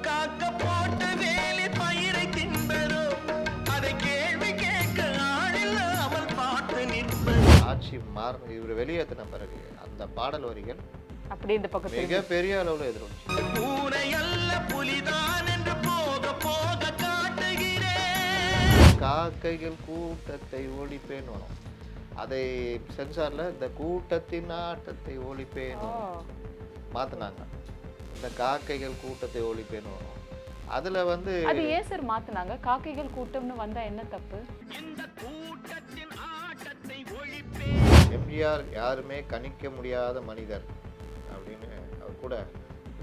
காக்க போட்ட வேலி பயிரை தின்பதோ அதை கேள்வி கேட்க ஆளில்லாமல் பார்த்து நிற்பது. ஆட்சி மாற இவர் வெளியேற்றின பிறகு அந்த பாடல் வரிகள் அப்படி இந்த பக்கத்துல மிக பெரிய அளவில் எதிரொலிச்சு. பூனை அல்ல புலிதான் என்று போக போக காட்டுகிறேன். காக்கைகள் கூட்டத்தை ஒழிப்பேன் வரும். அதை சென்சார்ல இந்த கூட்டத்தின் ஆட்டத்தை ஒழிப்பேன் மாத்தினாங்க. இந்த காக்கைகள் கூட்டத்தை ஒழிப்பேன் வரும். அதுல வந்து அது ஏன் சார் மாத்துனாங்க? காக்கைகள் கூட்டம்னு வந்தா என்ன தப்பு? இந்த கூட்டத்தின் ஆட்டத்தை ஒழிப்பேன். எம்ஜிஆர் யாருமே கணிக்க முடியாத மனிதர் அப்படின்னு அவர் கூட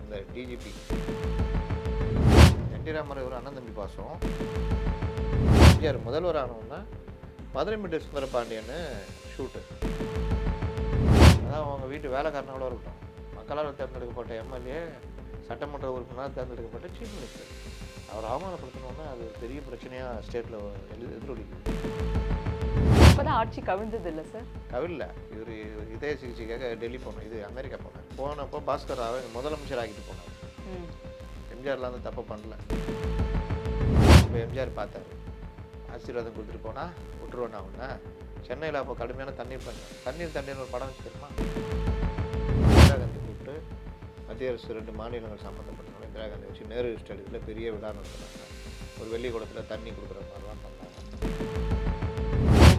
இந்த டிஜிபி என் டி ராமராவ் ஒரு அண்ணன் தம்பி பாசம். எம்ஜிஆர் முதல்வர் ஆனவுன்னா மதுரை மீட்டு சுந்தர பாண்டியன்னு ஷூட்டு. அதான் அவங்க வீட்டு வேலைக்காரனோட இருக்கட்டும். மக்களால் தேர்ந்தெடுக்கப்பட்ட எம்எல்ஏ சட்டமன்ற உறுப்பினர் தேர்ந்தெடுக்கப்பட்ட சீஃப் மினிஸ்டர். அவர் அவமானப்படுத்தணுன்னா அது ஒரு பெரிய பிரச்சனையாக ஸ்டேட்டில் எதிரொலிக்குது. இப்பதான் ஆட்சி கவிழ்ந்தது இல்லை சார்? கவில்ல. இவர் இதய சிகிச்சைக்காக டெல்லி போனார். இது அமெரிக்கா போனார். போனப்போ பாஸ்கர் ராவை முதலமைச்சர் ஆக்கிட்டு போனார். எம்ஜிஆர்லாம் வந்து தப்பு பண்ணல. இப்போ எம்ஜிஆர் பார்த்தாரு, ஆசீர்வாதம் கொடுத்துட்டு போனா விட்டுருவேன் அவனை. சென்னையில் அப்போ கடுமையான தண்ணீர் ஒரு படம் வச்சுருமா. இந்திரா காந்தி கூப்பிட்டு மத்திய அரசு 2 மாநிலங்கள் சம்மந்தப்பட்டவங்க இந்திரா காந்தி வச்சு நேரு ஸ்டேடியத்தில் பெரிய விழா நடத்துனாங்க. ஒரு வெள்ளி குடத்தில் தண்ணி கொடுக்குற மாதிரிலாம் பண்ணாங்க.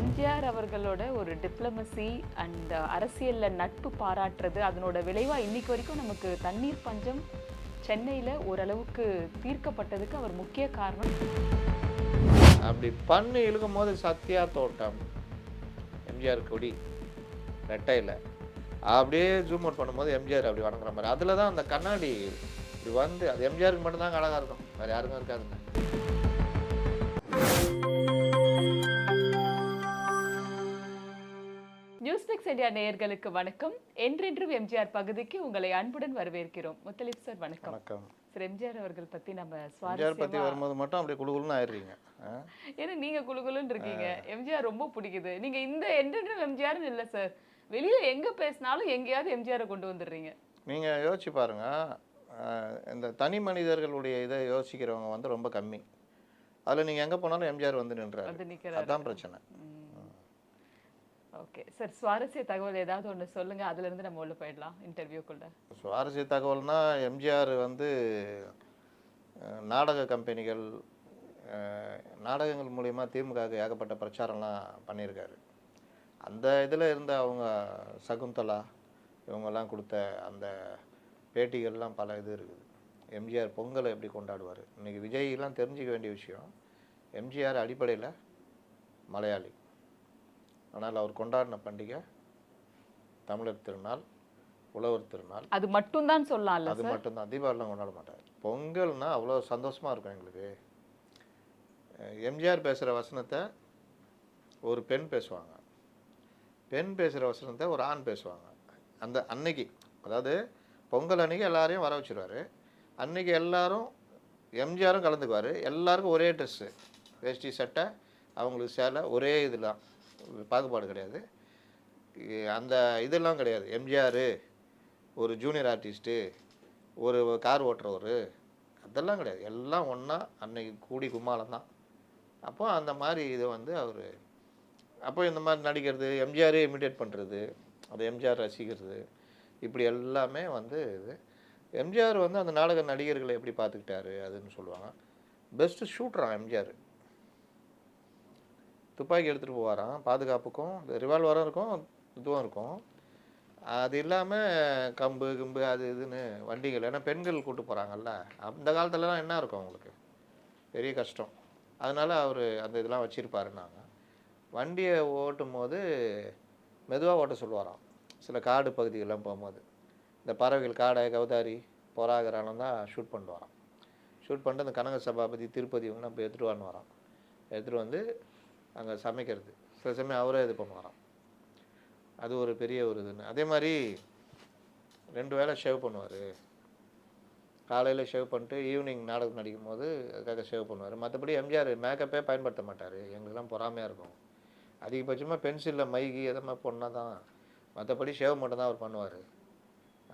எம்ஜிஆர் அவர்களோட ஒரு டிப்ளமசி அண்ட் அரசியல்ல நட்பு பாராட்டுறது, அதனோட விளைவா இன்னைக்கு வரைக்கும் நமக்கு தண்ணீர் பஞ்சம் சென்னையில ஓரளவுக்கு தீர்க்கப்பட்டதுக்கு அவர் முக்கிய காரணம். அப்படி பண்ணி இழுக்கும் போது சத்யா தோட்டம் எம்ஜிஆர் கொடி ரெட்டையில் அப்படியே ஜூம் அவுட் பண்ணும்போது எம்ஜிஆர் அப்படி வணங்குற மாதிரி அதில் தான் அந்த கண்ணாடி இப்படி வந்து அது எம்ஜிஆருக்கு மட்டும்தான் அழகாக இருக்கும், வேறு யாருக்கும் இருக்காதுங்க. நியூஸ்பிக்ஸ் இந்தியா நேயர்களுக்கு வணக்கம். என்றென்றும் எம்ஜிஆர் பகுதிக்கு உங்களை அன்புடன் வரவேற்கிறோம். முத்தலிப் சார் வணக்கம். வணக்கம் சார், எம்ஜிஆர் அவர்கள் பத்தி நம்ம எம்ஜிஆர் பற்றி வரும்போது மட்டும் அப்படியே குழுகுலுன்னு ஆயிடுறீங்க. ஏன்னா நீங்க குழுகுலுன்னு இருக்கீங்க. எம்ஜிஆர் ரொம்ப பிடிக்குது. நீங்க இந்த என்றென்றும் எம்ஜிஆர்னு இல்லை சார், வெளியில எங்க பேசினாலும் எங்கேயாவது எம்ஜிஆரை கொண்டு வந்துடுறீங்க. நீங்கள் யோசிச்சு பாருங்க, இந்த தனி மனிதர்களுடைய இதை யோசிக்கிறவங்க வந்து ரொம்ப கம்மி. அதில் நீங்கள் எங்கே போனாலும் எம்ஜிஆர் வந்து நின்றாரு. அதுதான் பிரச்சனை. ஓகே சார், சுவாரஸ்ய தகவல் ஏதாவது ஒன்று சொல்லுங்க, அதுல இருந்து நம்ம உள்ள போயிடலாம் இன்டர்வியூக்குள்ள. சுவாரஸ்ய தகவல்னா எம்ஜிஆர் வந்து நாடக கம்பெனிகள் நாடகங்கள் மூலிமா திமுகவுக்கு ஏகப்பட்ட பிரச்சாரம்லாம் பண்ணியிருக்காரு. அந்த இதில் இருந்த அவங்க சகுந்தலா இவங்கெல்லாம் கொடுத்த அந்த பேட்டிகள்லாம் பல இது இருக்குது. எம்ஜிஆர் பொங்கலை எப்படி கொண்டாடுவார், இன்றைக்கி விஜய்லாம் தெரிஞ்சிக்க வேண்டிய விஷயம். எம்ஜிஆர் அடிப்படையில் மலையாளி, ஆனால் அவர் கொண்டாடின பண்டிகை தமிழர் திருநாள், உழவர் திருநாள். அது மட்டும்தான் சொல்லலாம். அது மட்டும்தான். தீபாவளிலாம் கொண்டாட மாட்டார். பொங்கல்னா அவ்வளோ சந்தோஷமாக இருக்கும் எங்களுக்கு. எம்ஜிஆர் பேசுகிற வசனத்தை ஒரு பெண் பேசுவாங்க, பெண் பேசுகிற வசனத்தை ஒரு ஆண் பேசுவாங்க. அந்த அன்னைக்கு, அதாவது பொங்கல் அன்னைக்கு எல்லாரையும் வர வச்சுருவார். அன்னைக்கு எல்லாரும் எம்ஜிஆரும் கலந்துக்குவார். எல்லாருக்கும் ஒரே ட்ரெஸ்ஸு, வேஷ்டி சட்டை, அவங்களுக்கு சேலை, ஒரே இதெல்லாம் பாகுபாடு கிடையாது. அந்த இதெல்லாம் கிடையாது. எம்ஜிஆர் ஒரு ஜூனியர் ஆர்டிஸ்ட்டு, ஒரு கார் ஓட்டுறவர், அதெல்லாம் கிடையாது. எல்லாம் ஒன்றா அன்னைக்கு கூடி கும்மாளம் தான். அப்போ அந்த மாதிரி இதை வந்து அவர் அப்போ இந்த மாதிரி நடிக்கிறது, எம்ஜிஆரே இமிடேட் பண்ணுறது, அது எம்ஜிஆர் ரசிக்கிறது, இப்படி எல்லாமே வந்து இது. எம்ஜிஆர் வந்து அந்த நாடக நடிகர்களை எப்படி பார்த்துக்கிட்டாரு அதுன்னு சொல்லுவாங்க. பெஸ்ட்டு ஷூட்ரான் எம்ஜிஆர். துப்பாக்கி எடுத்துகிட்டு போவாராம், பாதுகாப்புக்கும் ரிவால்வரும் இருக்கும், இதுவும் இருக்கும். அது இல்லாமல் கம்பு கிம்பு அது இதுன்னு வண்டிகள், ஏன்னா பெண்கள் கூப்பிட்டு போகிறாங்கல்ல, அந்த காலத்துலலாம் என்ன இருக்கும் அவங்களுக்கு பெரிய கஷ்டம். அதனால் அவர் அந்த இதெல்லாம் வச்சுருப்பாருன்னாங்க. வண்டியை ஓட்டும் போது மெதுவாக ஓட்ட சொல்லுவாராம். சில காடு பகுதிகளெலாம் போகும்போது இந்த பறவைகள், காடை, கௌதாரி, பொறாகராலம் தான் ஷூட் பண்ணுவாராம். ஷூட் பண்ணிட்டு அந்த கனக சபாபதி, திருப்பதி இவங்கெல்லாம் போய் எடுத்துகிட்டு வரான். எடுத்துகிட்டு வந்து அங்கே சமைக்கிறது. சில சமயம் அவரே இது பண்ணுவாராம். அது ஒரு பெரிய ஒரு இதுன்னு. அதே மாதிரி 2 வேளை ஷேவ் பண்ணுவார். காலையில் ஷேவ் பண்ணிட்டு ஈவினிங் நாடகம் நடிக்கும் போது அதுக்காக ஷேவ் பண்ணுவார். மற்றபடி எம்ஜிஆர் மேக்கப்பே பயன்படுத்த மாட்டார். எங்களுக்கெல்லாம் பொறாமையாக இருக்கும். அதிகபட்சமாக பென்சிலில் மைகி எதமாக பொண்ணால் தான், மற்றபடி ஷேவ் மட்டும் தான் அவர் பண்ணுவார்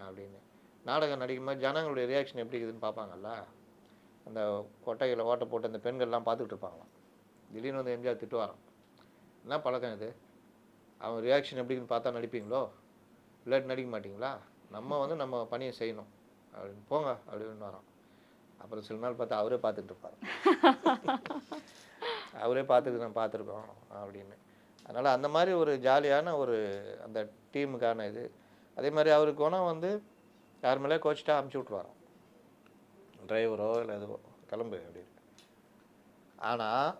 அப்படின்னு. நாடகம் நடிக்கும் போது ஜனங்களுடைய ரியாக்ஷன் எப்படி இருக்குதுன்னு பார்ப்பாங்கல்ல. அந்த கொட்டையில் ஓட்டை போட்டு அந்த பெண்கள்லாம் பார்த்துக்கிட்டு இருப்பாங்களாம். திடீர்னு வந்து எம்ஜிஆர் திட்டுவாராம், என்ன பழக்கம் இது, அவன் ரியாக்ஷன் எப்படின்னு பார்த்தா நடிப்பீங்களோ, இல்லாட்டி நடிக்க மாட்டிங்களா, நம்ம வந்து நம்ம பணியை செய்யணும் அப்படின்னு போங்க அப்படின்னு வரோம். அப்புறம் சில நாள் பார்த்தா அவரே பார்த்துட்டு இருப்பார், அவரே பார்த்துட்டு நான் பார்த்துருக்கோம் அப்படின்னு. அதனால் அந்த மாதிரி ஒரு ஜாலியான ஒரு அந்த டீமுக்கான இது. அதே மாதிரி அவருக்கு குணம் வந்து யார் மேலே கோச்சிட்டா அமுச்சு விட்ருவாரோம், டிரைவரோ இல்லை எதுவோ கிளம்பு அப்படின்னு. ஆனால்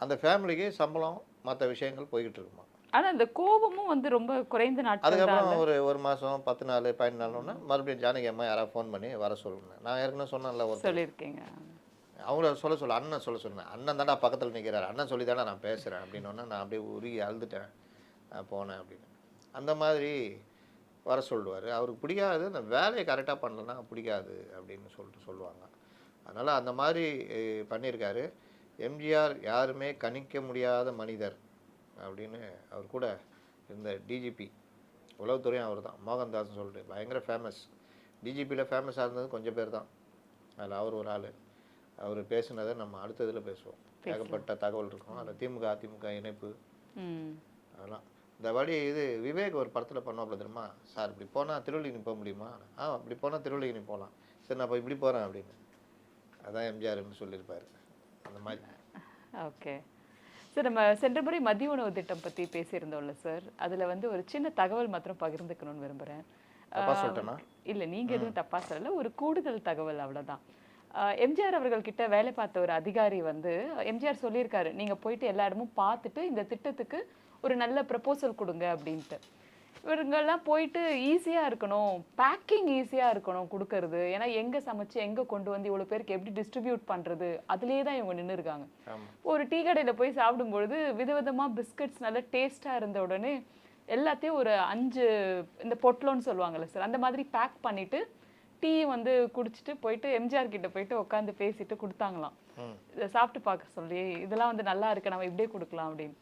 அந்த ஃபேமிலிக்கு சம்பளம் மற்ற விஷயங்கள் போய்கிட்டு இருக்குமா. ஆனா அந்த கோபமும் வந்து ரொம்ப குறைந்த நாட்கள் தான். அதுக்கப்புறம் ஒரு மாதம் 10 நாள் 15 நாள்னு மறுபடியும் ஜானகி அம்மா யாராவது ஃபோன் பண்ணி வர சொல்லுங்க. நான் ஏற்கனவே சொன்னேன்ல, ஒரு சொல்லியிருக்கீங்க. அவங்கள சொல்ல அண்ணன் சொன்னேன், அண்ணன் தாண்டா பக்கத்தில் நிற்கிறார், அண்ணன் சொல்லி தானே நான் பேசுகிறேன் அப்படின்னோடனே நான் அப்படியே உருகி அழுதுட்டேன், நான் போனேன் அப்படின்னு. அந்த மாதிரி வர சொல்லுவார். அவருக்கு பிடிக்காது, அந்த வேலையை கரெக்டாக பண்ணலன்னா பிடிக்காது அப்படின்னு சொல்லுவாங்க. அதனால் அந்த மாதிரி பண்ணியிருக்காரு. எம்ஜிஆர் யாருமே கணிக்க முடியாத மனிதர் அப்படின்னு அவர் கூட இந்த டிஜிபி உளவுத்துறையும் அவர் தான், மோகன்தாஸ்ன்னு சொல்லிட்டு பயங்கர ஃபேமஸ். டிஜிபியில் ஃபேமஸாக இருந்தது கொஞ்சம் பேர் தான், அதில் அவர் ஒரு ஆள். அவர் பேசுனதை நம்ம அடுத்த இதில் பேசுவோம். ஏகப்பட்ட தகவல் இருக்கும் அதில். திமுக அதிமுக இணைப்பு அதெல்லாம். இந்த வாடி இது விவேக் ஒரு படத்தில் பண்ணுவாப்புல தெரியுமா, சார் இப்படி போனால் திருவள்ளிக்கணி போக முடியுமா, அப்படி போனால் திருவள்ளிக்கணி போகலாம், சரி நான் இப்போ இப்படி போகிறேன் அப்படின்னு. அதான் எம்ஜிஆர்னு சொல்லியிருப்பார் அந்த மாதிரி. ஓகே சார், நம்ம சென்ற முறை மதிய உணவு திட்டம் பற்றி பேசியிருந்தோம்ல சார், அதில் வந்து ஒரு சின்ன தகவல் மாத்திரம் பகிர்ந்துக்கணும்னு விரும்புகிறேன். இல்லை நீங்கள் எதுவும் தப்பாக சொல்லலை, ஒரு கூடுதல் தகவல் அவ்வளோதான். எம்ஜிஆர் அவர்கள் கிட்ட வேலை பார்த்த ஒரு அதிகாரி வந்து எம்ஜிஆர் சொல்லியிருக்காரு, நீங்கள் போயிட்டு எல்லா இடமும் பார்த்துட்டு இந்த திட்டத்துக்கு ஒரு நல்ல ப்ரப்போசல் கொடுங்க அப்படின்ட்டு. இவருங்கெல்லாம் போயிட்டு ஈஸியாக இருக்கணும், பேக்கிங் ஈஸியாக இருக்கணும் கொடுக்கறது, ஏன்னா எங்கே சமைச்சு எங்கே கொண்டு வந்து இவ்வளோ பேருக்கு எப்படி டிஸ்ட்ரிபியூட் பண்ணுறது, அதுலேயே தான் இவங்க நின்று இருக்காங்க. ஒரு டீ கடையில் போய் சாப்பிடும்பொழுது விதவிதமாக பிஸ்கட்ஸ் நல்லா டேஸ்ட்டாக இருந்த உடனே எல்லாத்தையும் ஒரு 5 இந்த பொட்டலோன்னு சொல்லுவாங்கல்ல சார், அந்த மாதிரி பேக் பண்ணிவிட்டு டீ வந்து குடிச்சிட்டு போயிட்டு எம்ஜிஆர் கிட்ட போயிட்டு உட்காந்து பேசிட்டு கொடுத்தாங்களாம். இதை சாப்பிட்டு பார்க்க சொல்லி, இதெல்லாம் வந்து நல்லா இருக்கு, நம்ம இப்படியே கொடுக்கலாம் அப்படின்னு.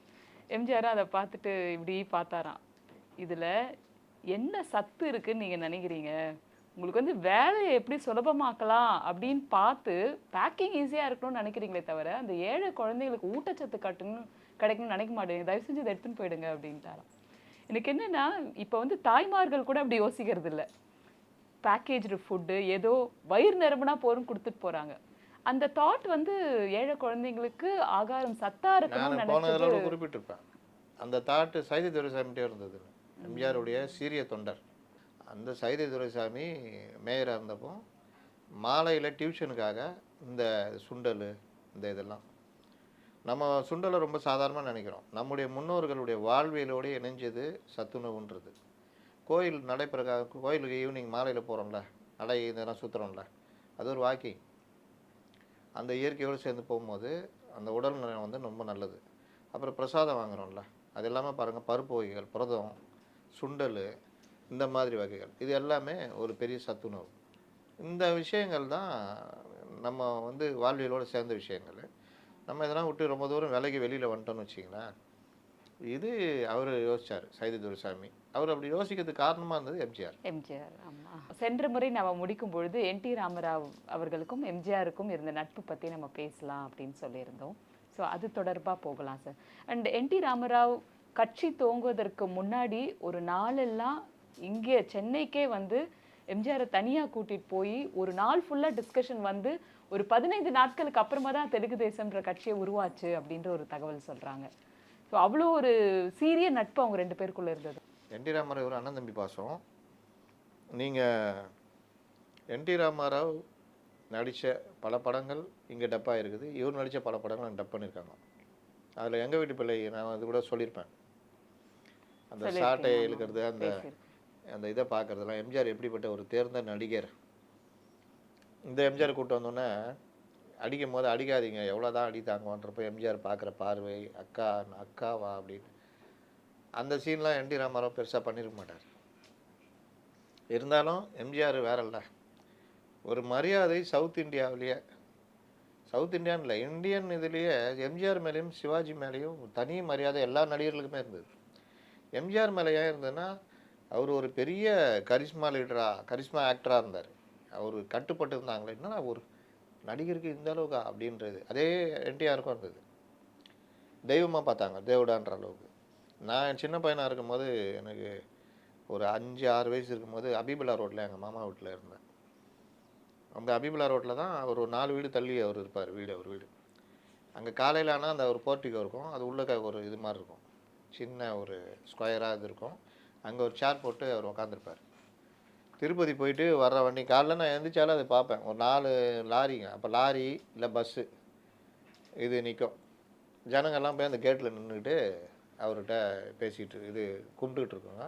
எம்ஜிஆர் அதை பார்த்துட்டு இப்படி பார்த்தாராம், இதில் என்ன சத்து இருக்குன்னு நீங்கள் நினைக்கிறீங்க, உங்களுக்கு வந்து வேலையை எப்படி சுலபமாக்கலாம் அப்படின்னு பார்த்து பேக்கிங் ஈஸியாக இருக்கணும்னு நினைக்கிறீங்களே தவிர அந்த ஏழை குழந்தைங்களுக்கு ஊட்டச்சத்து கிடைக்கணும்னு நினைக்க மாட்டேங்க, தயவு செஞ்சு இதை எடுத்துன்னு போயிடுங்க அப்படின்ட்டாராம். எனக்கு என்னென்னா, இப்போ வந்து தாய்மார்கள் கூட அப்படி யோசிக்கிறது இல்லை. பேக்கேஜ்டு ஃபுட்டு ஏதோ வயிறு நிரம்பினா போரும் கொடுத்துட்டு போகிறாங்க. அந்த தாட் வந்து ஏழை குழந்தைங்களுக்கு ஆகாரம் சத்தாக இருக்கணும்னு நினைச்சது குறிப்பிட்டிருப்பேன். அந்த தாட்டு சைதை துரைசாமிகிட்டே இருந்தது. எம்ஜிஆருடைய சீரிய தொண்டர் அந்த சைதை துரைசாமி மேயராக இருந்தப்போ மாலையில் டியூஷனுக்காக இந்த சுண்டல் இந்த இதெல்லாம், நம்ம சுண்டலை ரொம்ப சாதாரணமாக நினைக்கிறோம், நம்முடைய முன்னோர்களுடைய வாழ்வியலோடு இணைஞ்சது சத்துணவுன்றது. கோயில் நடைபெறக்காக கோயிலுக்கு ஈவினிங் மாலையில் போகிறோம்ல, நடை இதெல்லாம் சுற்றுறோம்ல, அது ஒரு வாக்கிங். அந்த இயற்கையோடு சேர்ந்து போகும்போது அந்த உடல் நலம் வந்து ரொம்ப நல்லது. அப்புறம் பிரசாதம் வாங்குகிறோம்ல, அது எல்லாமே பாருங்கள், பருப்பு வகைகள், புரதம், சுண்டல், இந்த மாதிரி வகைகள், இது எல்லாமே ஒரு பெரிய சத்துணவு. இந்த விஷயங்கள் தான் நம்ம வந்து வாழ்வியலோடு சேர்ந்த விஷயங்கள். நம்ம இதெல்லாம் விட்டு ரொம்ப தூரம் விலைக்கு வெளியில் வந்துட்டோன்னு வச்சிங்களேன். இது அவர் யோசிச்சார் சைதை துரைசாமி. அவர் அப்படி யோசிக்கிறதுக்கு காரணமாக இருந்தது எம்ஜிஆர். ஆமாம். சென்ற முறை நம்ம முடிக்கும் பொழுது என்டி ராமராவ் அவர்களுக்கும் எம்ஜிஆருக்கும் இருந்த நட்பு பற்றி நம்ம பேசலாம் அப்படின்னு சொல்லியிருந்தோம். ஸோ அது தொடர்பாக போகலாம் சார். அண்ட் என்டி ராமராவ் கட்சி துவங்குவதற்கு முன்னாடி ஒரு நாளெல்லாம் இங்கே சென்னைக்கே வந்து எம்ஜிஆரை தனியாக கூட்டிகிட்டு போய் ஒரு நாள் ஃபுல்லாக டிஸ்கஷன் வந்து ஒரு 15 நாட்களுக்கு அப்புறமா தான் தெலுங்கு தேசம்ன்ற கட்சியை உருவாச்சு அப்படின்ற ஒரு தகவல் சொல்கிறாங்க. ஸோ அவ்வளோ ஒரு சீரிய நட்பு அவங்க 2 பேருக்குள்ளே இருந்தது. என்டி ராமராவ் ஒரு அண்ணன் தம்பி பாசம். நீங்கள் என்டி ராமராவ் நடித்த பல படங்கள் இங்கே டப்பாக இருக்குது, இவர் நடித்த பல படங்கள் அங்கே டப் பண்ணியிருக்காங்க. அதில் எங்கள் வீட்டு பிள்ளை நான் அது கூட சொல்லியிருப்பேன், அந்த சாட்டை இழுக்கிறது, அந்த இதை பார்க்குறதுலாம், எம்ஜிஆர் எப்படிப்பட்ட ஒரு தேர்ந்த நடிகர். இந்த எம்ஜிஆர் கூட்டம் வந்தோடனே அடிக்கும் போது அடிக்காதீங்க, எவ்வளோ தான் அடி தாங்குவான்றப்போ எம்ஜிஆர் பார்க்குற பார்வை, அக்காவா அப்படின்னு. அந்த சீன்லாம் என்டி ராமராவ் பெருசாக பண்ணியிருக்க மாட்டார். இருந்தாலும் எம்ஜிஆர் வேறல்ல, ஒரு மரியாதை சவுத் இந்தியாவிலேயே, சவுத் இந்தியான்னு இல்லை இந்தியன் இதுலேயே எம்ஜிஆர் மேலேயும் சிவாஜி மேலேயும் தனி மரியாதை எல்லா நடிகர்களுக்குமே இருந்தது. எம்ஜிஆர் மேலே ஏன் இருந்ததுன்னா, அவர் ஒரு பெரிய கரிஸ்மா ஆக்டராக இருந்தார். அவர் கட்டுப்பட்டு இருந்தாங்களே, என்னன்னா ஒரு நடிகருக்கு இந்த அளவுக்கா அப்படின்றது. அதே என்டிஆருக்கும் இருந்தது. தெய்வமாக பார்த்தாங்க, தேவடான்ற அளவுக்கு. நான் சின்ன பையனாக இருக்கும்போது எனக்கு ஒரு 5-6 வயசு இருக்கும்போது அபிபுல்லா ரோட்டில் எங்கள் மாமா வீட்டில் இருந்தேன். அந்த அபிபுல்லா ரோட்டில் தான் ஒரு 4 வீடு தள்ளி அவர் இருப்பார், அவர் வீடு. அங்கே காலையில் ஆனால் அந்த ஒரு போர்ட்டிகோ இருக்கும், அது உள்ள ஒரு இது மாதிரி இருக்கும், சின்ன ஒரு ஸ்கொயராக இது இருக்கும். அங்கே ஒரு சேர் போட்டு அவர் உக்காந்துருப்பார். திருப்பதி போயிட்டு வர்ற வண்டி காலைல நான் எழுந்திரிச்சாலும் அதை பார்ப்பேன். ஒரு 4 லாரிங்க, அப்போ லாரி இல்லை பஸ்ஸு இது நிற்கும். ஜனங்கள்லாம் போய் அந்த கேட்டில் நின்றுக்கிட்டு அவர்கிட்ட பேசிகிட்டு இது கும்பிட்டுக்கிட்டு இருக்கோங்க.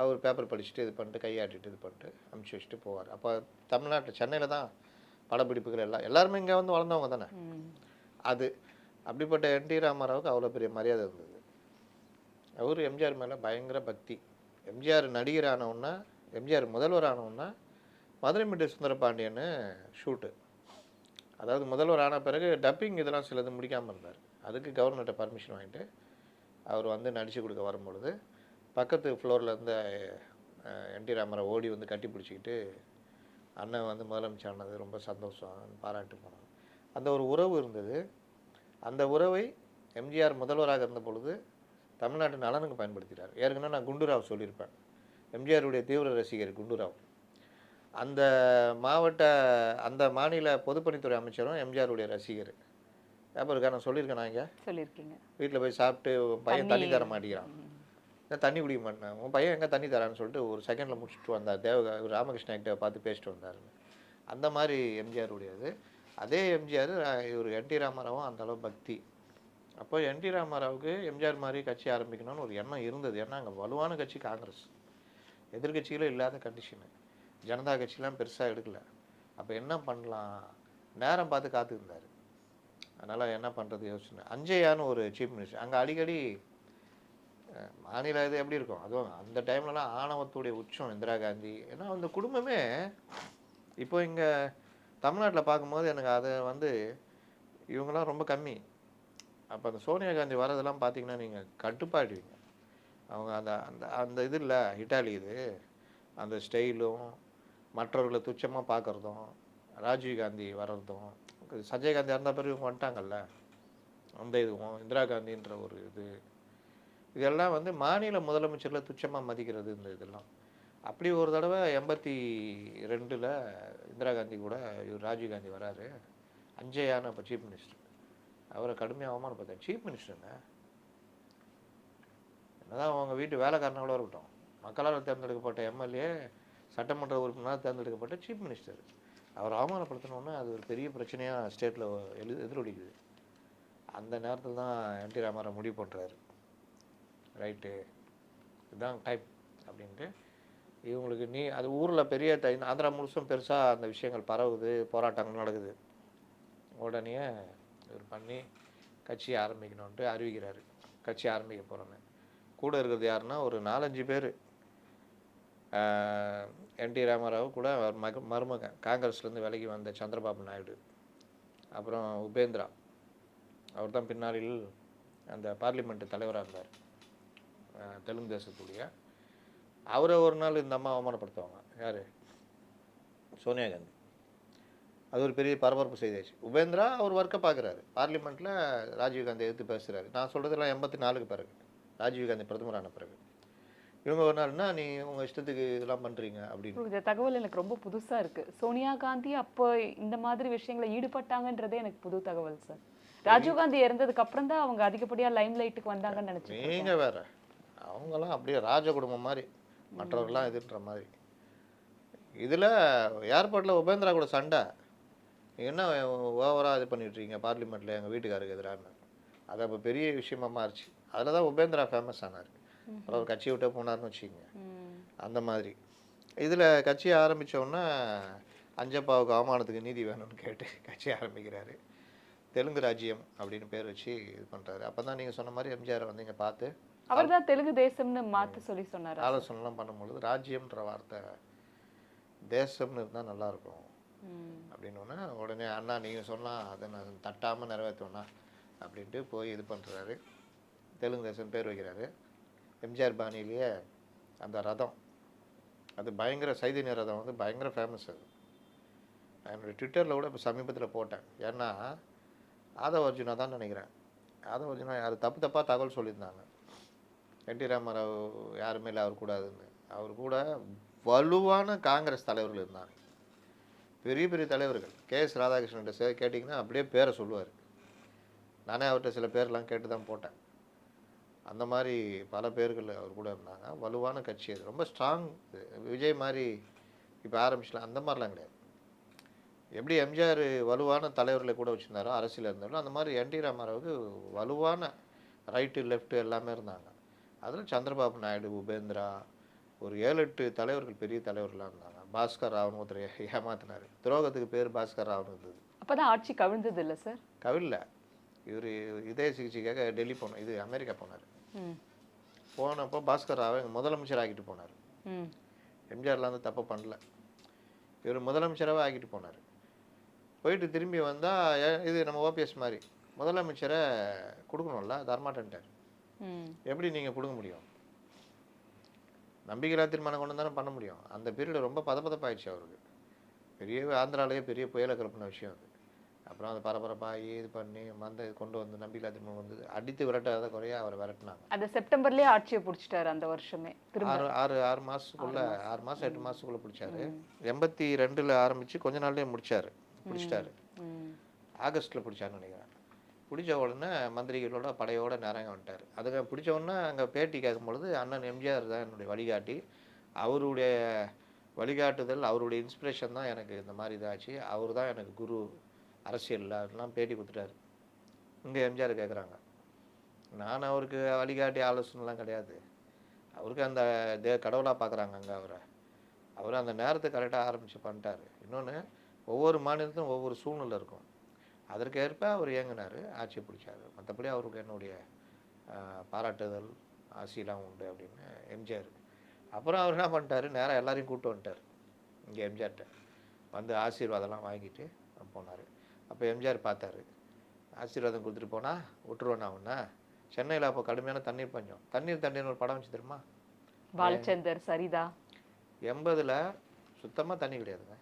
அவர் பேப்பர் படிச்சுட்டு இது பண்ணிட்டு கையாட்டிட்டு இது பண்ணிட்டு அனுப்பிச்சி வச்சுட்டு போவார். அப்போ தமிழ்நாட்டில் சென்னையில் தான் படப்பிடிப்புகள் எல்லாருமே இங்கே வந்து வளர்ந்தவங்க தானே. அது அப்படிப்பட்ட என்டி ராமாராவுக்கு அவ்வளோ பெரிய மரியாதை இருந்தது. அவர் எம்ஜிஆர் மேலே பயங்கர பக்தி. எம்ஜிஆர் நடிகர் ஆனவுன்னா, எம்ஜிஆர் முதல்வர் ஆனவுன்னா மதுரை மீட்டு சுந்தரபாண்டியன்னு ஷூட்டு. அதாவது முதல்வர் ஆன பிறகு டப்பிங் இதெல்லாம் சிலது முடிக்காமல் இருந்தார். அதுக்கு கவர்னர்கிட்ட பர்மிஷன் வாங்கிட்டு அவர் வந்து நடித்து கொடுக்க வரும்பொழுது பக்கத்து ஃப்ளோரில் இருந்த என்டி ராமாராவ் ஓடி வந்து கட்டி பிடிச்சிக்கிட்டு அண்ணன் வந்து முதலமைச்சர் ஆனது ரொம்ப சந்தோஷம் பாராட்டு போனாங்க. அந்த ஒரு உறவு இருந்தது. அந்த உறவை எம்ஜிஆர் முதல்வராக இருந்த பொழுது தமிழ்நாட்டு நலனுக்கு பயன்படுத்தினார். ஏற்கனவே நான் குண்டுராவ் சொல்லியிருப்பேன், எம்ஜிஆருடைய தீவிர ரசிகர் குண்டுராவ். அந்த அந்த மாநில பொதுப்பணித்துறை அமைச்சரும் எம்ஜிஆருடைய ரசிகர். ஞாபகம் இருக்கா? நான் சொல்லியிருக்கேன். நான் இங்கே சொல்லியிருக்கீங்க. வீட்டில் போய் சாப்பிட்டு பையன் தண்ணி தர மாட்டேங்கிறான், தண்ணி குடிக்க மாட்டேன், உன் பையன் எங்கே தண்ணி தரான்னு சொல்லிட்டு ஒரு செகண்டில் முடிச்சுட்டு வந்தார். ராமகிருஷ்ண கிட்ட பார்த்து பேசிட்டு வந்தாருன்னு. அந்த மாதிரி எம்ஜிஆருடையது. அதே எம்ஜிஆர் இவர் என்டி ராமாராவும் அந்தளவு பக்தி. அப்போ என்டி ராமாராவுக்கு எம்ஜிஆர் மாதிரி கட்சி ஆரம்பிக்கணும்னு ஒரு எண்ணம் இருந்தது. ஏன்னா அங்கே வலுவான கட்சி காங்கிரஸ், எதிர்கட்சிகளும் இல்லாத கண்டிஷனு, ஜனதா கட்சிலாம் பெருசாக எடுக்கலை. அப்போ என்ன பண்ணலாம், நேரம் பார்த்து காத்துருந்தார். அதனால் என்ன பண்ணுறது யோசனை. அஞ்சையான்னு ஒரு சீஃப் மினிஸ்டர் அங்கே அடிக்கடி மாநில இது எப்படி இருக்கும், அதுவும் அந்த டைம்லலாம் ஆணவத்துடைய உச்சம் இந்திரா காந்தி. ஏன்னா அந்த குடும்பமே இப்போ இங்கே தமிழ்நாட்டில் பார்க்கும்போது எனக்கு அதை வந்து இவங்களாம் ரொம்ப கம்மி. அப்போ அந்த சோனியா காந்தி வரதெல்லாம் பார்த்தீங்கன்னா நீங்கள் கட்டுப்பாடுவீங்க. அவங்க அந்த அந்த அந்த இது இல்லை இட்டாலி இது, அந்த ஸ்டைலும் மற்றவர்களை துச்சமாக பார்க்குறதும், ராஜீவ் காந்தி வர்றதும், சஞ்சய் காந்தி இருந்த பிறகு இவங்க வந்துட்டாங்கல்ல, அந்த இதுவும் இந்திரா காந்தின்ற ஒரு இதெல்லாம் வந்து மாநில முதலமைச்சரில் துச்சமாக மதிக்கிறது. இந்த இதெல்லாம் அப்படி ஒரு தடவை 82ல் இந்திரா காந்தி கூட இவர் ராஜீவ் காந்தி வராரு. அஞ்சையான அப்போ சீஃப் மினிஸ்டர், அவரை கடுமையாக அவமானப்படுத்தார். சீஃப் மினிஸ்டருங்க, என்னதான் அவங்க வீட்டு வேலைக்காரனோட இருக்கட்டும், மக்களால் தேர்ந்தெடுக்கப்பட்ட எம்எல்ஏ, சட்டமன்ற உறுப்பினராக தேர்ந்தெடுக்கப்பட்ட சீஃப் மினிஸ்டர், அவர் அவமானப்படுத்தணுன்னா அது ஒரு பெரிய பிரச்சனையாக ஸ்டேட்டில் எதிரொலிக்குது. அந்த நேரத்தில் தான் என்டி ராமாராவ் முடிவு பண்ணுறாரு, ரைட்டு இதுதான் டைப் அப்படின்ட்டு. இவங்களுக்கு அது ஊரில் பெரிய ஆந்திரா முழுசும் பெருசாக அந்த விஷயங்கள் பரவுது, போராட்டங்கள் நடக்குது. உடனே இவர் பண்ணி கட்சி ஆரம்பிக்கணுன்ட்டு அறிவிக்கிறாரு, கட்சி ஆரம்பிக்க போகிறோன்னு. கூட இருக்கிறது யாருன்னா ஒரு 4-5 பேர். என்டி ராமாராவ் கூட மருமகன் காங்கிரஸ்லேருந்து விலகி வந்த சந்திரபாபு நாயுடு, அப்புறம் உபேந்திரா, அவர் தான் பின்னாளில் அந்த பார்லிமெண்ட் தலைவராக இருந்தார் தெலுங்கு தேசத்துடைய. அவரை ஒரு நாள் இந்த அம்மா அவமானப்படுத்துவாங்க. யார்? சோனியா காந்தி. அது ஒரு பெரிய பரபரப்பு செய்தாச்சு. உபேந்திரா அவர் ஒர்க்கை பார்க்குறாரு, பார்லிமெண்ட்டில் ராஜீவ் காந்தி எதிர்த்து பேசுகிறாரு. நான் சொல்கிறதெல்லாம் 84க்கு பிறகு, ராஜீவ் காந்தி பிரதமரான பிறகு. இவங்க ஒரு நாள்னா நீ உங்கள் இஷ்டத்துக்கு இதெல்லாம் பண்ணுறீங்க அப்படின்னு. இந்த தகவல் எனக்கு ரொம்ப புதுசாக இருக்குது. சோனியா காந்தி அப்போ இந்த மாதிரி விஷயங்களை ஈடுபட்டாங்கன்றதே எனக்கு புது தகவல் சார். ராஜீவ் காந்தி இறந்ததுக்கு அப்புறம் தான் அவங்க அதிகப்படியாக லைம் லைட்டுக்கு வந்தாங்கன்னு நினச்சேன். நீங்கள் வேற, அவங்கெல்லாம் அப்படியே ராஜ குடும்பம் மாதிரி, மற்றவர்கள்லாம் எதிர்ன்ற மாதிரி. இதில் ஏர்போர்ட்டில் உபேந்திரா கூட சண்டை, நீங்கள் என்ன ஓவராக இது பண்ணிட்டுருக்கீங்க பார்லிமெண்ட்டில் எங்கள் வீட்டுக்காருக்கு எதிரான்னு. அது அப்போ பெரிய விஷயமா மாறிச்சு. அதில் தான் உபேந்திரா ஃபேமஸ் ஆனார். அப்புறம் கட்சியை விட்டே போனார்னு வச்சுக்கோங்க. அந்த மாதிரி இதில் கட்சியை ஆரம்பித்தோன்னா அஞ்சப்பாவுக்கு அவமானத்துக்கு நீதி வேணும்னு கேட்டு கட்சி ஆரம்பிக்கிறாரு. தெலுங்கு ராஜ்யம் அப்படின்னு பேர் வச்சு இது பண்ணுறாரு. அப்போ தான் நீங்கள் சொன்ன மாதிரி எம்ஜிஆரை வந்து இங்கே பார்த்து அவர் தான் தெலுங்கு தேசம்னு மாற்ற சொல்லி சொன்னார். ஆலோசனைலாம் பண்ணும்பொழுது ராஜ்யம்ன்ற வார்த்தை தேசம்னு இருந்தால் நல்லாயிருக்கும் அப்படின்னோடனே உடனே அண்ணா நீங்கள் சொன்னால் அதை நான் தட்டாமல் நிறைவேற்றோண்ணா அப்படின்ட்டு போய் இது பண்ணுறாரு. தெலுங்கு தேசம் பேர் வைக்கிறாரு. எம்ஜிஆர் பாணியிலேயே அந்த ரதம், அது பயங்கர சைதன்ய ரதம் வந்து பயங்கர ஃபேமஸ். என்னுடைய ட்விட்டரில் கூட இப்போ சமீபத்தில் போட்டேன். ஏன்னா ஆதவ அர்ஜுனா தான் நினைக்கிறேன். ஆதவ அர்ஜுனா யார் தப்பாக தகவல் சொல்லியிருந்தாங்க. என்டி ராமராவ் யாருமே இல்லை அவர் கூடாதுன்னு. அவர் கூட வலுவான காங்கிரஸ் தலைவர்கள் இருந்தாங்க, பெரிய பெரிய தலைவர்கள். KS ராதாகிருஷ்ணன் கேட்டிங்கன்னா அப்படியே பேரை சொல்லுவார். நானே அவர்கிட்ட சில பேர்லாம் கேட்டு தான் போட்டேன். அந்த மாதிரி பல பேர்கள் அவர் கூட இருந்தாங்க. வலுவான கட்சி அது, ரொம்ப ஸ்ட்ராங். விஜய் மாதிரி இப்போ ஆரம்பிச்சலாம் அந்த மாதிரிலாம் கிடையாது. எப்படி எம்ஜிஆர் வலுவான தலைவர்களை கூட வச்சுருந்தாரோ அரசியல் இருந்தாலும், அந்த மாதிரி என்டி ராமராவுக்கு வலுவான ரைட்டு லெஃப்ட்டு எல்லாமே இருந்தாங்க. அதில் சந்திரபாபு நாயுடு, உபேந்திரா, ஒரு 7-8 தலைவர்கள், பெரிய தலைவர்களாக இருந்தாங்க. பாஸ்கர் ராவ்னு ஒருத்தர் ஏமாத்தினார். துரோகத்துக்கு பேர் பாஸ்கர் ராவ்னு இருந்தது. அப்பதான் ஆட்சி கவிழ்ந்தது இல்லை சார்? கவில்ல. இவர் இதய சிகிச்சைக்காக டெல்லி போனார், இது அமெரிக்கா போனார். போனப்போ பாஸ்கர் ராவை முதலமைச்சர் ஆக்கிட்டு போனார். எம்ஜிஆர்லாம் வந்து தப்பு பண்ணல. இவர் முதலமைச்சராகவே ஆக்கிட்டு போனார். போயிட்டு திரும்பி வந்தால் இது நம்ம OPS மாதிரி முதலமைச்சரை கொடுக்கணும்ல, தரமாட்டேன்ட்டார். எப்படி நீங்கள் கொடுக்க முடியும்? நம்பிக்கையில்லா தீர்மானம் கொண்டு தானே பண்ண முடியும். அந்த பீரியட் ரொம்ப பதப்பதப்பாயிடுச்சு அவருக்கு. பெரிய ஆந்திராலேயே பெரிய புயலை கிளப்பின விஷயம் அது. அப்புறம் அதை பரபரப்பாகி இது பண்ணி கொண்டு வந்து நம்பிக்கையில்லா தீர்மானம் வந்து அடித்து விரட்டாத குறையா அவரை விரட்டினாங்க. அந்த செப்டம்பர்லேயே ஆட்சியை பிடிச்சிட்டாரு அந்த வருஷமே. ஆறு மாதத்துக்குள்ள 6 மாதம் 8 மாதத்துக்குள்ளே பிடிச்சாரு. 82ல் ஆரம்பித்து கொஞ்ச நாள்லேயே பிடிச்சிட்டாரு. ஆகஸ்ட்டில் பிடிச்சாருன்னு நினைக்கிறேன். பிடிச்ச உடனே மந்திரிகளோட படையோட நேரம் வந்துட்டார். அதுக்கு பிடிச்ச உடனே அங்கே பேட்டி கேட்கும்பொழுது அண்ணன் எம்ஜிஆர் தான் என்னுடைய வழிகாட்டி, அவருடைய வழிகாட்டுதல், அவருடைய இன்ஸ்பிரேஷன் தான் எனக்கு இந்த மாதிரி இதாச்சு, அவர் தான் எனக்கு குரு அரசியலில் அதெல்லாம் பேட்டி கொடுத்துட்டாரு. இங்கே எம்ஜிஆர் கேட்குறாங்க. நான் அவருக்கு வழிகாட்டி ஆலோசனைலாம் கிடையாது. அவருக்கு அந்த கடவுளாக பார்க்குறாங்க அங்கே அவர் அந்த நேரத்தை கரெக்டாக ஆரம்பித்து பண்ணிட்டார். இன்னொன்று, ஒவ்வொரு மாநிலத்திலும் ஒவ்வொரு சூழ்நிலை இருக்கும், அதற்கேற்ப அவர் இயங்கினார், ஆட்சியை பிடிச்சார். மற்றபடி அவருக்கு என்னுடைய பாராட்டுதல் ஆசையெல்லாம் உண்டு அப்படின்னு எம்ஜிஆர். அப்புறம் அவர் என்ன பண்ணிட்டார், நேராக எல்லாரையும் கூப்பிட்டு வந்துட்டார் இங்கே எம்ஜிஆர்கிட்ட. வந்து ஆசீர்வாதம்லாம் வாங்கிட்டு போனார். அப்போ எம்ஜிஆர் பார்த்தாரு, ஆசீர்வாதம் கொடுத்துட்டு போனால் விட்டுருவேண்ணா ஒன்றா. சென்னையில் அப்போ கடுமையான தண்ணீர் பஞ்சம். தண்ணீர் ஒரு படம் வச்சு தெரியுமா, பாலச்சந்தர், சரிதா. 80ல் சுத்தமாக தண்ணி கிடையாதுங்க.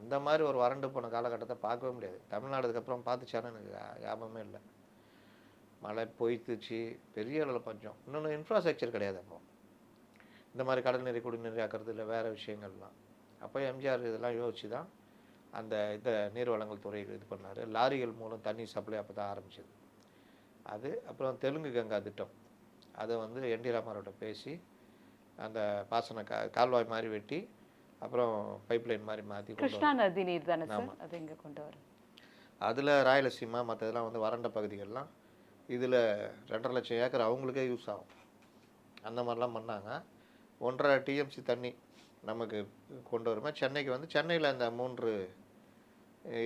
அந்த மாதிரி ஒரு வறண்டு போன காலகட்டத்தை பார்க்கவே முடியாது. தமிழ்நாடுக்கு அப்புறம் பார்த்துச்சான்னு எனக்கு ஞாபகமே இல்லை. மழை பொய்த்துச்சு, பெரிய அளவில் பஞ்சம். இன்னொன்று, இன்ஃப்ராஸ்ட்ரக்சர் கிடையாது அப்போ. இந்த மாதிரி கடல் நீரை குடிநீர் ஆக்கிறது இல்லை, வேறு விஷயங்கள்லாம். அப்போ எம்ஜிஆர் இதெல்லாம் யோசிச்சு தான் இந்த நீர் வளங்கள் துறை இது பண்ணார். லாரிகள் மூலம் தண்ணி சப்ளை அப்போ தான் ஆரம்பிச்சது அது. அப்புறம் தெலுங்கு கங்கா திட்டம், அதை வந்து என்டி ராமராவோட பேசி அந்த பாசன கால்வாய் மாதிரி வெட்டி அப்புறம் பைப்லைன் மாதிரி மாற்றி கிருஷ்ணா நதி நீர் தானே சார், அது இங்கே கொண்டு வரும். அதில் ராயலசீமா மற்றதெல்லாம் வந்து வறண்ட பகுதிகள்லாம் இதில் 2.5 லட்சம் ஏக்கர் அவங்களுக்கே யூஸ் ஆகும். அந்த மாதிரிலாம் பண்ணாங்க. 1.5 TMC தண்ணி நமக்கு கொண்டு வருமா. சென்னைக்கு வந்து சென்னையில் அந்த 3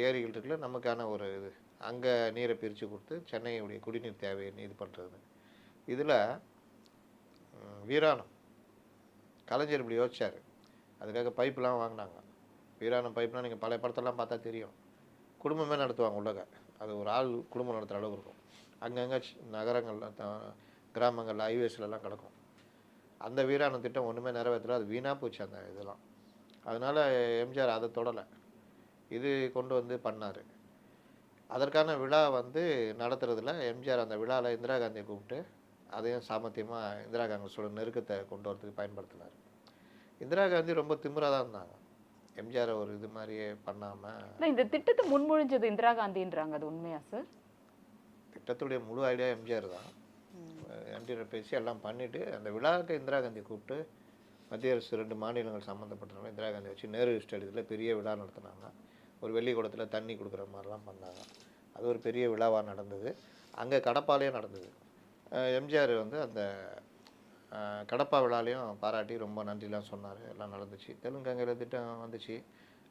ஏரிகள் இருக்குல்ல, நமக்கான ஒரு இது, அங்கே நீரை பிரித்து கொடுத்து சென்னையுடைய குடிநீர் தேவையை இது பண்ணுறது. இதில் வீராணம் கலைஞர் இப்படி யோசிச்சார். அதுக்காக பைப்லாம் வாங்கினாங்க. வீராணம் பைப்லாம் நீங்கள் பழைய படத்தெல்லாம் பார்த்தா தெரியும், குடும்பமே நடத்துவாங்க உள்ளக. அது ஒரு ஆள் குடும்பம் நடத்துகிற அளவு இருக்கும். அங்கங்கே நகரங்களில் கிராமங்களில் ஹைவேஸ்லலாம் கிடக்கும். அந்த வீராணம் திட்டம் ஒன்றுமே நிறைவேற்றல, அது வீணாக போச்சு அந்த இதெல்லாம். அதனால் எம்ஜிஆர் அதை தொடலை, இது கொண்டு வந்து பண்ணார். அதற்கான விழா வந்து நடத்துறதுல எம்ஜிஆர் அந்த விழாவில் இந்திரா காந்தியை கூப்பிட்டு அதையும் சாமர்த்தியமாக இந்திரா காங்கிரஸோட நெருக்கத்தை கொண்டு வரதுக்கு பயன்படுத்தினார். இந்திரா காந்தி ரொம்ப திமிராக தான் இருந்தாங்க, எம்ஜிஆர் ஒரு இது மாதிரியே பண்ணாமல். இந்த திட்டத்தை முன்மொழிஞ்சது இந்திரா காந்தின்றாங்க, அது உண்மையா சார்? திட்டத்துடைய முழு ஐடியா எம்ஜிஆர் தான். எம்ஜிஆர் பேசி எல்லாம் பண்ணிவிட்டு அந்த விழாவுக்கு இந்திரா காந்தி கூப்பிட்டு மத்திய அரசு 2 மாநிலங்கள் சம்மந்தப்பட்டவங்க இந்திரா காந்தி வச்சு நேரு ஸ்டேடியத்தில் பெரிய விழா நடத்தினாங்க. ஒரு வெள்ளி குடத்தில் தண்ணி கொடுக்குற மாதிரிலாம் பண்ணாங்க. அது ஒரு பெரிய விழாவாக நடந்தது. அங்கே கடப்பாலையும் நடந்தது. எம்ஜிஆர் வந்து அந்த கடப்பா விழாலையும் பாராட்டி ரொம்ப நன்றிலாம் சொன்னார். எல்லாம் நடந்துச்சு. தெலுங்கங்கையில் திட்டம் வந்துச்சு.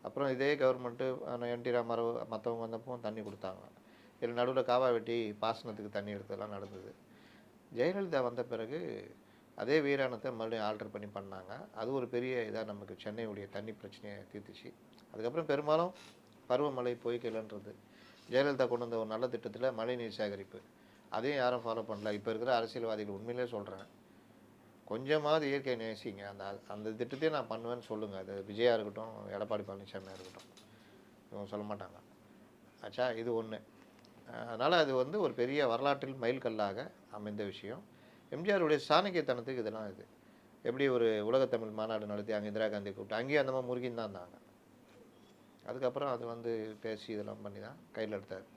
அப்புறம் இதே கவர்மெண்ட்டு என்டி ராமராவ் மற்றவங்க வந்தப்போ தண்ணி கொடுத்தாங்க. இதில் நடுவில் காவா வெட்டி பாசனத்துக்கு தண்ணி எடுத்ததெல்லாம் நடந்தது. ஜெயலலிதா வந்த பிறகு அதே வீராணத்தை மறுபடியும் ஆல்டர் பண்ணி பண்ணாங்க. அது ஒரு பெரிய இதாக நமக்கு சென்னையுடைய தண்ணி பிரச்சனையை தீர்த்துச்சு. அதுக்கப்புறம் பெரும்பாலும் பருவமழை பொய்க்கலைன்றது ஜெயலலிதா கொண்டு வந்த ஒரு நல்ல திட்டத்தில் மழைநீர் சேகரிப்பு, அதையும் யாரும் ஃபாலோ பண்ணல. இப்போ இருக்கிற அரசியல்வாதிகள் உண்மையிலே சொல்கிறேன், கொஞ்சமாவது இயற்கை நேசிங்க. அந்த திட்டத்தையும் நான் பண்ணுவேன்னு சொல்லுங்கள். அது விஜயா இருக்கட்டும், எடப்பாடி பழனிசாமியாக இருக்கட்டும். இவங்க சொல்ல மாட்டாங்க. ஆச்சா, இது ஒன்று. அதனால் அது வந்து ஒரு பெரிய வரலாற்றில் மைல்கல்லாக அமைந்த விஷயம். எம்ஜிஆருடைய சாணக்கியத்தனத்துக்கு இதெல்லாம் இது. எப்படி ஒரு உலகத்தமிழ் மாநாடு நடத்தி அங்கே இந்திரா காந்தி கூப்பிட்டு அங்கேயும் அந்த மாதிரி முருகின்னு தான் இருந்தாங்க. அதுக்கப்புறம் அது வந்து பேசி இதெல்லாம் பண்ணி தான் கையில் எடுத்தார்.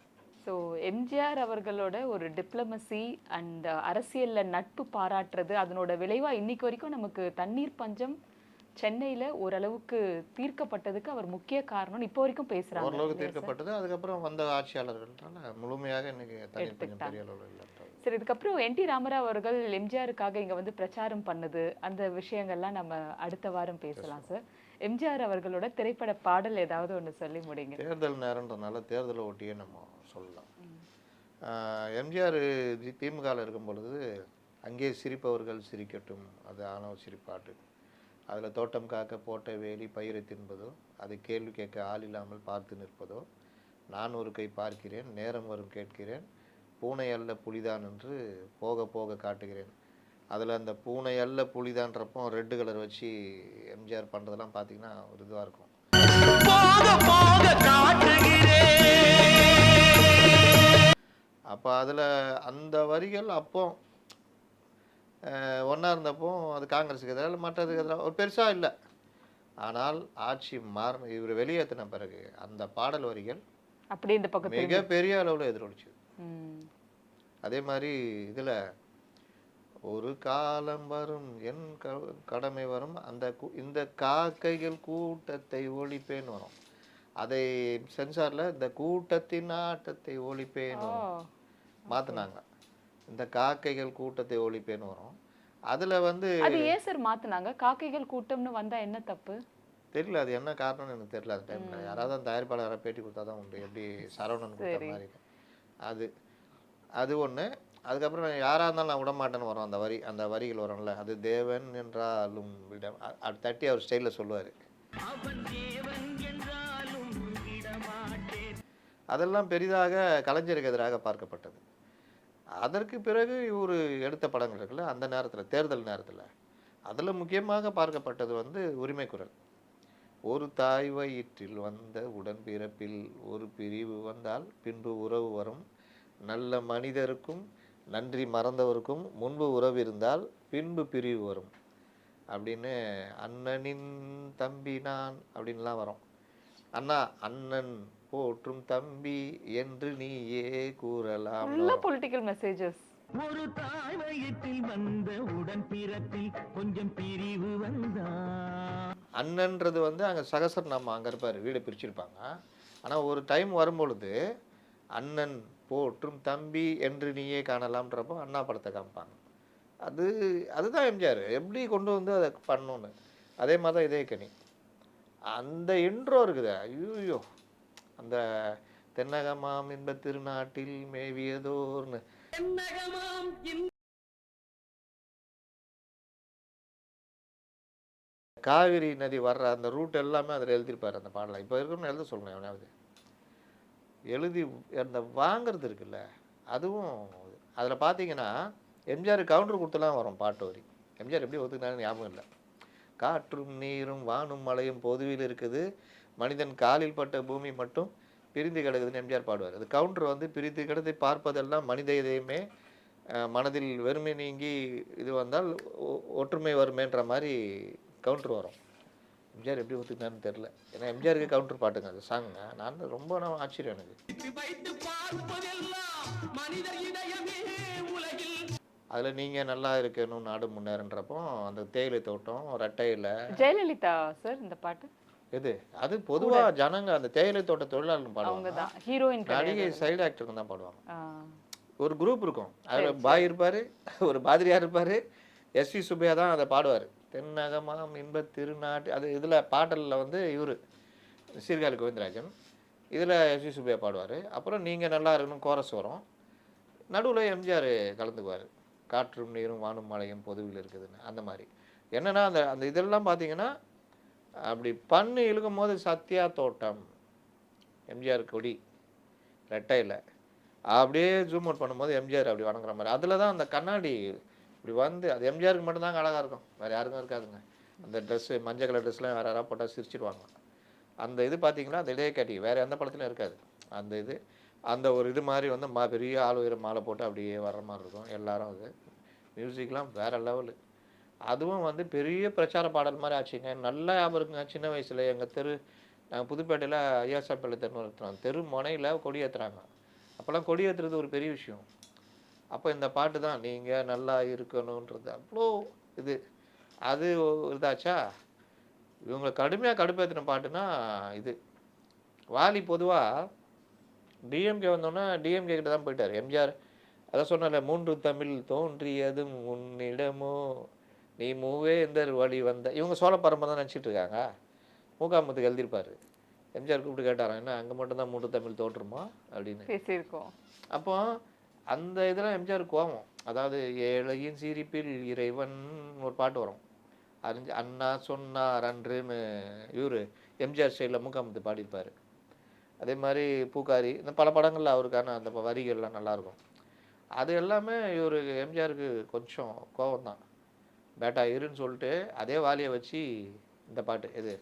ஸோ எம்ஜிஆர் அவர்களோட ஒரு டிப்ளமசி அண்ட் அரசியல்ல நட்பு பாராட்டுறது அதனோட விளைவா இன்னைக்கு வரைக்கும் நமக்கு தண்ணீர் பஞ்சம் சென்னையில ஓரளவுக்கு தீர்க்கப்பட்டதுக்கு அவர் முக்கிய காரணம் இப்போ வரைக்கும் பேசுறாங்க. ஓரளவுக்கு தீர்க்கப்பட்டது. அதுக்கப்புறம் வந்த ஆட்சியாளர்கள்னால முழுமையாக இன்னைக்கு தண்ணீர் பஞ்சம் பெரிய அளவில் இல்லை. சரி, இதுக்கப்புறம் என் டி ராமராவ் அவர்கள் எம்ஜிஆருக்காக இங்க வந்து பிரச்சாரம் பண்ணது அந்த விஷயங்கள்லாம் நம்ம அடுத்த வாரம் பேசலாம் சார். எம்ஜிஆர் அவர்களோட திரைப்பட பாடல் ஏதாவது ஒன்று சொல்லி முடிங்க. தேர்தல் நேரன்றதுனால தேர்தலை ஒட்டியே நம்ம சொல்லலாம். எம்ஜிஆர் திமுகவில் இருக்கும் பொழுது அங்கே சிரிப்பவர்கள் சிரிக்கட்டும், அது ஆணவ சிரிப்பாட்டு. அதில் தோட்டம் காக்க போட்ட வேலி பயிரை தின்பதோ, அது கேள்வி கேட்க ஆள் இல்லாமல் பார்த்து நிற்பதோ, நான் ஒரு கை பார்க்கிறேன் நேரம் வரும் கேட்கிறேன், பூனை அல்ல புலிதான் என்று போக போக காட்டுகிறேன். அதில் அந்த பூனை அல்ல புலிதான்றப்போ ரெட் கலர் வச்சு எம்ஜிஆர் பண்ணுறதெல்லாம் பார்த்தீங்கன்னா ஒரு இதுவாக இருக்கும். அப்போ அதில் அந்த வரிகள் அப்போ ஒன்றா இருந்தப்போ அது காங்கிரஸுக்கு எதிராக மற்றதுக்கு எதிராக ஒரு பெருசாக இல்லை. ஆனால் ஆட்சி மாறின இவர் வெளியேற்றின பிறகு அந்த பாடல் வரிகள் அப்படி இந்த பக்கம் மிகப்பெரிய அளவில் எதிரொலிச்சு. அதே மாதிரி இதில் ஒரு காலம் வரும் என் கடமை வரும், அந்த இந்த காக்கைகள் கூட்டத்தை ஒழிப்பேன்னு வரும். அதை சென்சாரில் இந்த கூட்டத்தின் ஆட்டத்தை ஒழிப்பேன்னு மாற்றினாங்க. இந்த காக்கைகள் கூட்டத்தை ஒழிப்பேன்னு வரும். அதில் வந்து அது ஏன் சார் மாற்றினாங்க? காக்கைகள் கூட்டம்னு வந்தால் என்ன தப்பு தெரியல. அது என்ன காரணம்னு எனக்கு தெரியல. அந்த டைமில் யாராவது அந்த தயாரிப்பாளரை பேட்டி கொடுத்தா தான் உண்டு. எப்படி சரவணன் கொடுத்த மாதிரி அது ஒன்று. அதுக்கப்புறம் யாராக இருந்தாலும் நான் விடமாட்டேன்னு வரும். அந்த வரிகள் வரும்ல, அது தேவன் என்றாலும் விட அது தட்டி அவர் ஸ்டைலில் சொல்லுவார். அதெல்லாம் பெரிதாக கலைஞருக்கு எதிராக பார்க்கப்பட்டது. அதற்கு பிறகு இவர் எடுத்த படங்கள் இருக்குல்ல, அந்த நேரத்தில் தேர்தல் நேரத்தில் அதில் முக்கியமாக பார்க்கப்பட்டது வந்து உரிமை குரல். ஒரு தாய் வயிற்றில் வந்த உடன்பிறப்பில் ஒரு பிரிவு வந்தால் பின்பு உறவு வரும், நல்ல மனிதருக்கும் நன்றி மறந்தவருக்கும் முன்பு உறவு இருந்தால் பின்பு பிரிவு வரும் அப்படின்னு, அண்ணனின் தம்பி நான் அப்படின்லாம் வரும். அண்ணா அண்ணன் போற்றும் தம்பி என்று நீயே கூறலாம். Political messages. ஒரு தாய் வயிற்றில் வந்த உடன் பிறப்பில் கொஞ்சம் பிரிவு வந்தா. அண்ணன்றது வந்து அங்கே சகசர் நாம அங்கே இருப்பார், வீடை பிரிச்சிருப்பாங்க. ஆனால் ஒரு டைம் வரும்பொழுது அண்ணன் போற்றும் தம்பி என்று நீயே காணலாம்ன்றப்போ அண்ணா படத்தை காமிப்பாங்க. அதுதான் எம்ஜிஆர் எப்படி கொண்டு வந்து அதை பண்ணணும்னு. அதே மாதிரி தான் இதயக்கனி அந்த இன்ட்ரோ இருக்குது. ஐயோ, அந்த தென்னகமாம் இன்ப திருநாட்டில் மேவியதோர்னு காவிரி நதி வர்ற அந்த ரூட் எல்லாமே அதில் எழுதியிருப்பார் அந்த பாடலை. இப்போ இருக்கணும்னு எழுத சொல்லணும். எவனாவது எழுதி அந்த வாங்கிறது இருக்குல்ல, அதுவும் அதில் பார்த்தீங்கன்னா எம்ஜிஆர் கவுண்டர் கொடுத்துலாம் வரும் பாட்டு வரி. எம்ஜிஆர் எப்படி ஒத்துக்கினாலும் ஞாபகம் இல்லை. காற்றும் நீரும் வானும் மழையும் பொதுவில் இருக்குது, மனிதன் காலில் பட்ட பூமி மட்டும் பிரிந்து கிடக்குதுன்னு எம்ஜிஆர் பாடுவார். அது கவுண்டர் வந்து பிரித்து கிடத்தை பார்ப்பதெல்லாம் மனித இதயமே, மனதில் வெறுமை நீங்கி இது வந்தால் ஒற்றுமை வருமேன்ற மாதிரி கவுண்டர் வரும். எம்ஜிஆர் எப்படி ஒத்துக்கினான்னு தெரியல. ஏன்னா எம்ஜிஆருக்கு கவுண்டர் பாட்டுங்க அது சாங்குங்க. நான் ரொம்ப ஆச்சரியம் எனக்கு. அதில் நீங்கள் நல்லா இருக்கணும் நாடு முன்னேறன்றப்போ அந்த தேயிலை தோட்டம் ரெட்டையில் ஜெயலலிதா சார் இந்த பாட்டு எது அது பொதுவாக ஜனங்க அந்த தேயிலை தோட்ட தொழிலாளர்கள் பாடுவாங்க. ஹீரோயின் நடிகை சைடு ஆக்டருக்கு தான் பாடுவாங்க. ஒரு குரூப் இருக்கும், அதில் பாய் இருப்பார், ஒரு பாதிரியார் இருப்பார், எஸ்வி சுப்பையா தான் அதை பாடுவார். தென்னகமாம் இன்ப திருநாட்டு அது இதில் பாடலில் வந்து இவர் சீர்காழி கோவிந்தராஜன், இதில் எஸ்வி சுப்பையா பாடுவார். அப்புறம் நீங்கள் நல்லா இருக்கணும் கோரஸ் வரும். நடுவில் எம்ஜிஆர் கலந்துக்குவார். காற்றும் நீரும் வானும் மழையும் பொதுவில் இருக்குதுன்னு. அந்த மாதிரி என்னென்னா அந்த இதெல்லாம் பார்த்தீங்கன்னா அப்படி பண்ணி இழுக்கும் போது சத்யா தோட்டம், எம்ஜிஆர் கொடி ரெட்டையில் அப்படியே ஜூம் அவுட் பண்ணும்போது எம்ஜிஆர் அப்படி வணங்குற மாதிரி. அதில் தான் அந்த கண்ணாடி இப்படி வந்து அது எம்ஜிஆருக்கு மட்டும்தாங்க அழகாக இருக்கும், வேறு யாருக்கும் இருக்காதுங்க. அந்த ட்ரெஸ்ஸு மஞ்சள் கலர் ட்ரெஸ்லாம் வேறு யாராவது போட்டால் சிரிச்சிடுவாங்க. அந்த இது பார்த்தீங்கன்னா அந்த இதே கேட்டி வேறு எந்த படத்துலையும் இருக்காது. அந்த இது அந்த ஒரு இது மாதிரி வந்து பெரிய ஆள் உயர மாலை போட்டு அப்படியே வர்ற மாதிரி இருக்கும் எல்லாரும். அது மியூசிக்லாம் வேறு லெவலு. அதுவும் வந்து பெரிய பிரச்சார பாடல் மாதிரி ஆச்சுங்க. நல்லா ஞாபகம் இருக்குங்க. சின்ன வயசில் எங்கள் தெரு நாங்கள் புதுப்பேட்டையில் ஐயாசாப்பள்ளி தெருன்னு இருக்கிறோம். தெரு முனையில் கொடி ஏற்றுறாங்க. அப்போல்லாம் கொடி ஏற்றுறது ஒரு பெரிய விஷயம். அப்போ இந்த பாட்டு தான் நீங்கள் நல்லா இருக்கணுன்றது அவ்வளோ இது. அது இதாச்சா இவங்களை கடுமையாக கடுப்பேற்றின பாட்டுனா இது. வாலி பொதுவாக டிஎம்கே வந்தோன்னா டிஎம்கே கிட்ட தான் போயிட்டார். எம்ஜிஆர் அதான் சொன்னால 3 தமிழ் தோன்றியதும் உன்னிடமோ நீ மூவேந்தர் வழி வந்த இவங்க சோழ பரம்பரை தான் நினச்சிட்டு இருக்காங்க. மூகாம்பத்துக்கு எழுதியிருப்பார். எம்ஜிஆர் கூப்பிட்டு கேட்டாராம், என்ன அங்கே மட்டும்தான் 3 தமிழ் தோன்றுமா அப்படின்னு பேசியிருக்கோம். அப்போ அந்த இதெல்லாம் எம்ஜிஆர் கோவம். அதாவது ஏழையின் சிரிப்பில் இறைவன் ஒரு பாட்டு வரும். அண்ணா சொன்னார் அன்றுன்னு இவர் எம்ஜிஆர் ஸ்டைலில் மூகாம்பத்து பாடியிருப்பார். அதே மாதிரி பூக்காரி இந்த பல படங்களில் அவருக்கான அந்த வரிகள்லாம் நல்லாயிருக்கும். அது எல்லாமே இவர் எம்ஜிஆருக்கு கொஞ்சம் கோவம் தான். பேட்டா இருன்னு சொல்லிட்டு அதே வாலியை வச்சு இந்த பாட்டு இது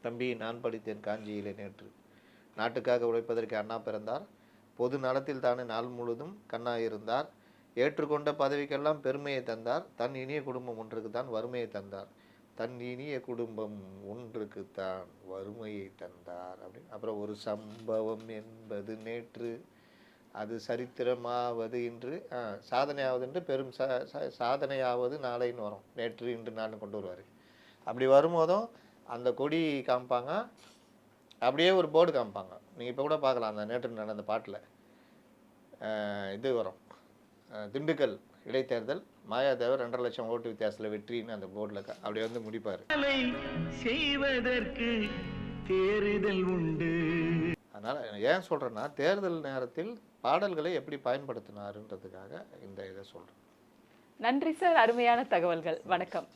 தம்பி நான் படித்தேன் காஞ்சியிலே நேற்று நாட்டுக்காக உழைப்பதற்கு அண்ணா பிறந்தார் பொது நலத்தில் தானே நாள் முழுதும் கண்ணாயிருந்தார் ஏற்றுக்கொண்ட பதவிக்கெல்லாம் பெருமையை தந்தார் தன் இனிய குடும்பம் ஒன்றுக்கு தான் வறுமையை தந்தார் தன் இனிய குடும்பம் ஒன்றுக்குத்தான் வறுமையை தந்தார் அப்படின்னு. அப்புறம் ஒரு சம்பவம் என்பது நேற்று அது சரித்திரமாவது இன்று சாதனையாவது என்று பெரும் சாதனையாவது நாளைன்னு வரும். நேற்று இன்று நாள்னு கொண்டு வருவார். அப்படி வரும்போதும் அந்த கொடி காமிப்பாங்க. அப்படியே ஒரு போர்டு காமிப்பாங்க. நீங்கள் இப்போ கூட பார்க்கலாம் அந்த நேற்று நடந்த பாட்டில் இது வரும். திண்டுக்கல் இடைத்தேர்தல் மாயாதேவர் 2.5 லட்சம் ஓட்டு வித்தியாசத்தில் வெற்றின்னு அந்த போர்டில் அப்படி வந்து முடிப்பார். செய்வதற்கு தேர்தல் உண்டு. அதனால் ஏன் சொல்கிறேன்னா தேர்தல் நேரத்தில் பாடல்களை எப்படி பயன்படுத்தினாருன்றதுக்காக இந்த இதை சொல்கிறேன். நன்றி சார், அருமையான தகவல்கள். வணக்கம்.